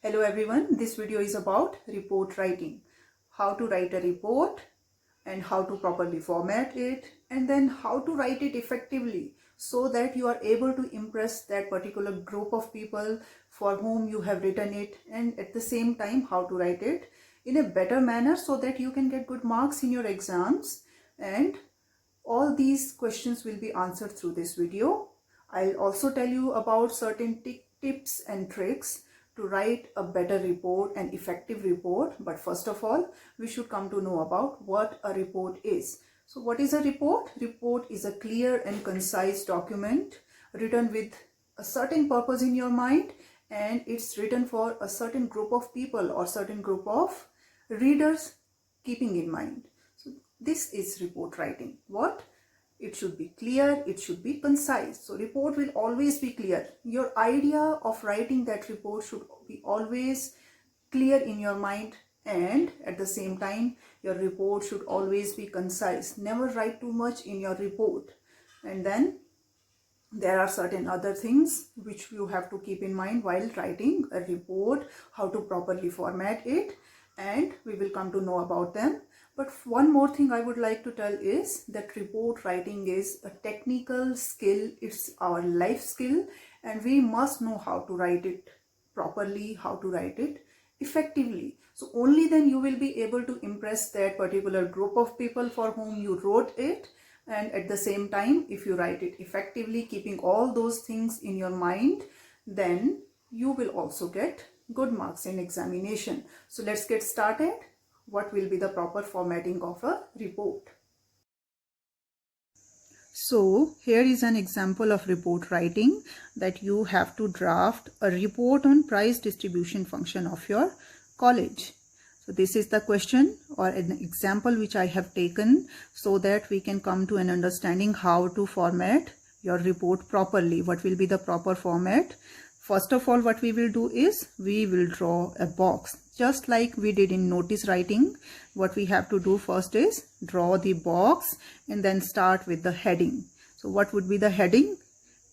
Hello everyone, this video is about report writing. How to write a report and how to properly format it, and then how to write it effectively so that you are able to impress that particular group of people for whom you have written it, and at the same time how to write it in a better manner so that you can get good marks in your exams. And all these questions will be answered through this video. I'll also tell you about certain tips and tricks to write a better report, an effective report. But first of all, we should come to know about what a report is. So what is a report? Report is a clear and concise document written with a certain purpose in your mind, and it's written for a certain group of people or certain group of readers keeping in mind. So this is report writing. What? It should be clear, it should be concise. So report will always be clear. Your idea of writing that report should be always clear in your mind, and at the same time your report should always be concise. Never write too much in your report. And then there are certain other things which you have to keep in mind while writing a report, how to properly format it, and we will come to know about them. But one more thing I would like to tell is that report writing is a technical skill. It's our life skill, and we must know how to write it properly, how to write it effectively. So only then you will be able to impress that particular group of people for whom you wrote it. And at the same time, if you write it effectively, keeping all those things in your mind, then you will also get good marks in examination. So let's get started. What will be the proper formatting of a report? So here is an example of report writing, that you have to draft a report on price distribution function of your college. So this is the question or an example which I have taken so that we can come to an understanding how to format your report properly. What will be the proper format? First of all, what we will do is we will draw a box. Just like we did in notice writing, what we have to do first is draw the box and then start with the heading. So what would be the heading?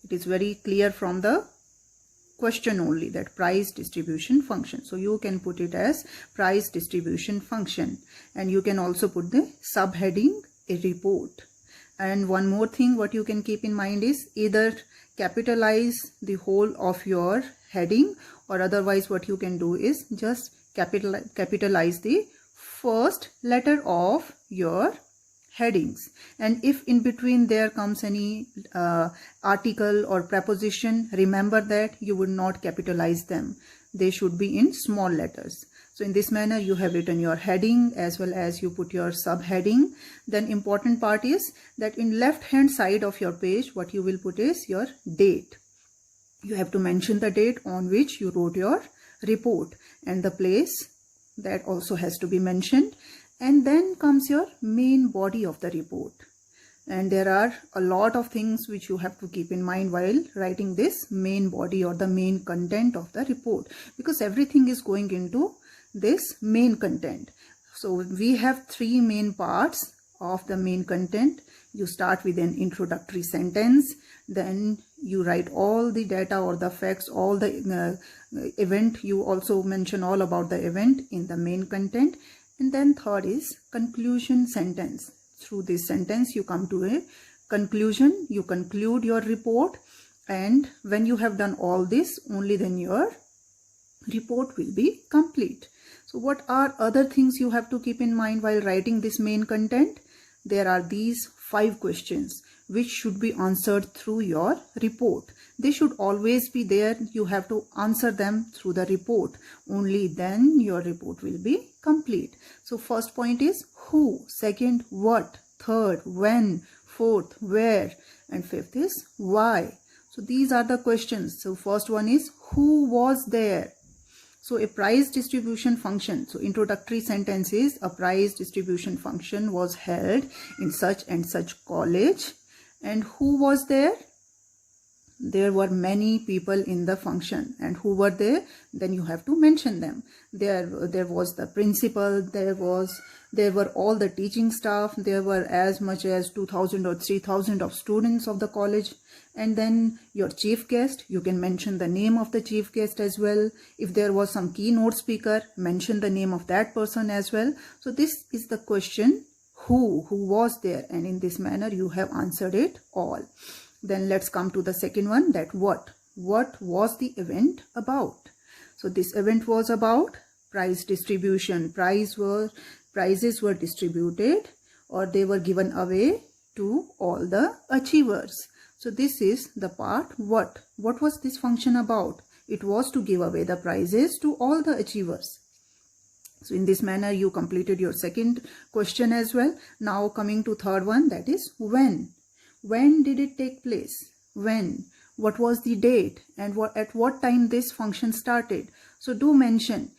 It is very clear from the question only, that price distribution function. So you can put it as price distribution function, and you can also put the subheading a report. And one more thing what you can keep in mind is either capitalize the whole of your heading, or otherwise what you can do is just capitalize the first letter of your headings. And if in between there comes any article or preposition, remember that you would not capitalize them. They should be in small letters. So in this manner you have written your heading as well as you put your subheading. Then important part is that in left hand side of your page, what you will put is your date. You have to mention the date on which you wrote your report, and the place that also has to be mentioned. And then comes your main body of the report. And there are a lot of things which you have to keep in mind while writing this main body or the main content of the report, because everything is going into this main content. So we have three main parts of the main content. You start with an introductory sentence, then you write all the data or the facts, all the event. You also mention all about the event in the main content. And then third is conclusion sentence. Through this sentence you come to a conclusion, you conclude your report, and when you have done all this, only then your report will be complete. So what are other things you have to keep in mind while writing this main content? There are these 5 questions which should be answered through your report. They should always be there. You have to answer them through the report. Only then your report will be complete. So first point is who, second what, third when, fourth where, and fifth is why. So these are the questions. So first one is who was there. So a price distribution function. So introductory sentence is a price distribution function was held in such and such college. And who was there? there were many people in the function, and who were there? Then you have to mention them. There was the principal, there were all the teaching staff, there were as much as 2,000 or 3,000 of students of the college, and then your chief guest, you can mention the name of the chief guest as well. If there was some keynote speaker, mention the name of that person as well. So this is the question, who was there, and in this manner you have answered it all. Then let's come to the second one, that what was the event about? So this event was about prize distribution. Prizes were distributed, or they were given away to all the achievers. So this is the part what was this function about? It was to give away the prizes to all the achievers. So in this manner you completed your second question as well. Now coming to third one, that is when. When did it take place? When? What was the date? And at what time this function started? So do mention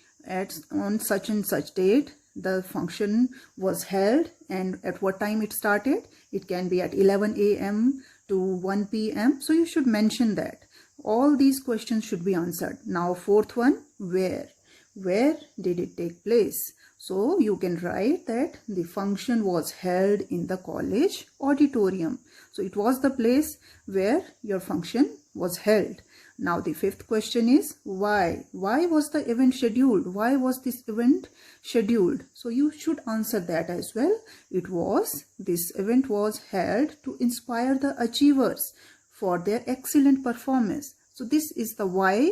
on such and such date the function was held, and at what time it started. It can be at 11 a.m. to 1 p.m. So you should mention that. All these questions should be answered. Now fourth one, where. Where did it take place? So you can write that the function was held in the college auditorium. So it was the place where your function was held. Now the fifth question is why. Why was the event scheduled? Why was this event scheduled? So you should answer that as well. This event was held to inspire the achievers for their excellent performance. So this is the why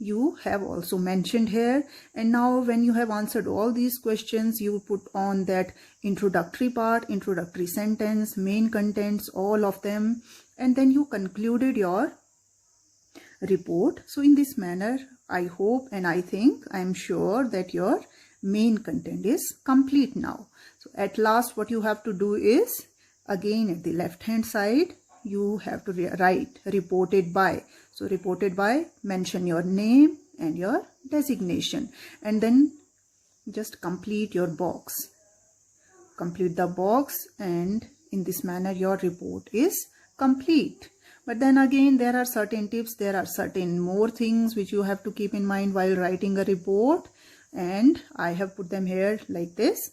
you have also mentioned here. And now when you have answered all these questions, you put on that introductory part, introductory sentence, main contents, all of them, and then you concluded your report. So in this manner, I hope and I think, I am sure that your main content is complete now. So at last what you have to do is, again at the left hand side, you have to write reported by. So reported by, mention your name and your designation, and then just complete your box. Complete the box, and in this manner your report is complete. But then again, there are certain tips, there are certain more things which you have to keep in mind while writing a report, and I have put them here like this.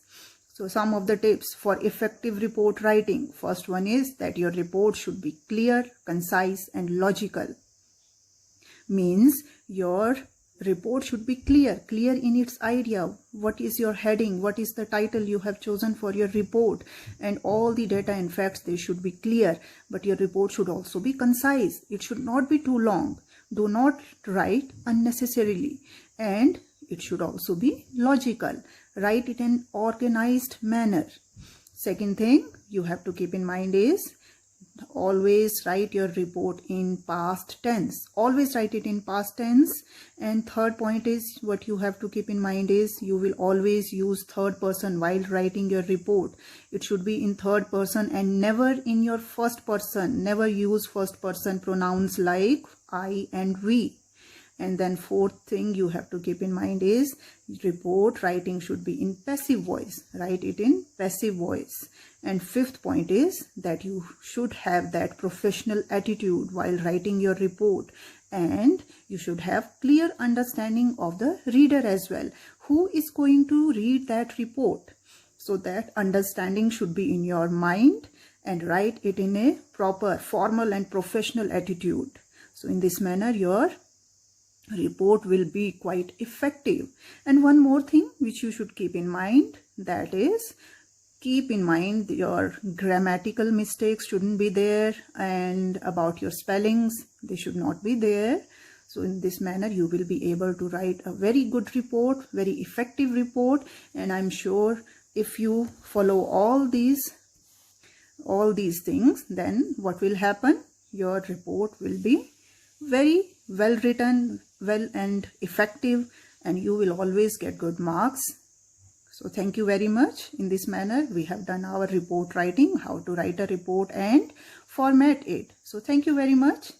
So some of the tips for effective report writing. First one is that your report should be clear, concise and logical. Means your report should be clear in its idea. What is your heading? What is the title you have chosen for your report? And all the data and facts, they should be clear. But your report should also be concise. It should not be too long. Do not write unnecessarily. And it should also be logical. Write it in an organized manner. Second thing you have to keep in mind is, always write your report in past tense. Always write it in past tense. And third point is, what you have to keep in mind is, you will always use third person while writing your report. It should be in third person and never in your first person. Never use first person pronouns like I and we. And then fourth thing you have to keep in mind is, report writing should be in passive voice. Write it in passive voice. And fifth point is that you should have that professional attitude while writing your report. And you should have clear understanding of the reader as well. Who is going to read that report? So that understanding should be in your mind, and write it in a proper, formal and professional attitude. So in this manner, your report will be quite effective. And one more thing which you should keep in mind, that is, keep in mind your grammatical mistakes shouldn't be there, and about your spellings, they should not be there. So in this manner you will be able to write a very good report, very effective report. And I'm sure if you follow all these things, then what will happen? Your report will be very well written, well and effective, and you will always get good marks. So thank you very much. In this manner we have done our report writing, how to write a report and format it. So thank you very much.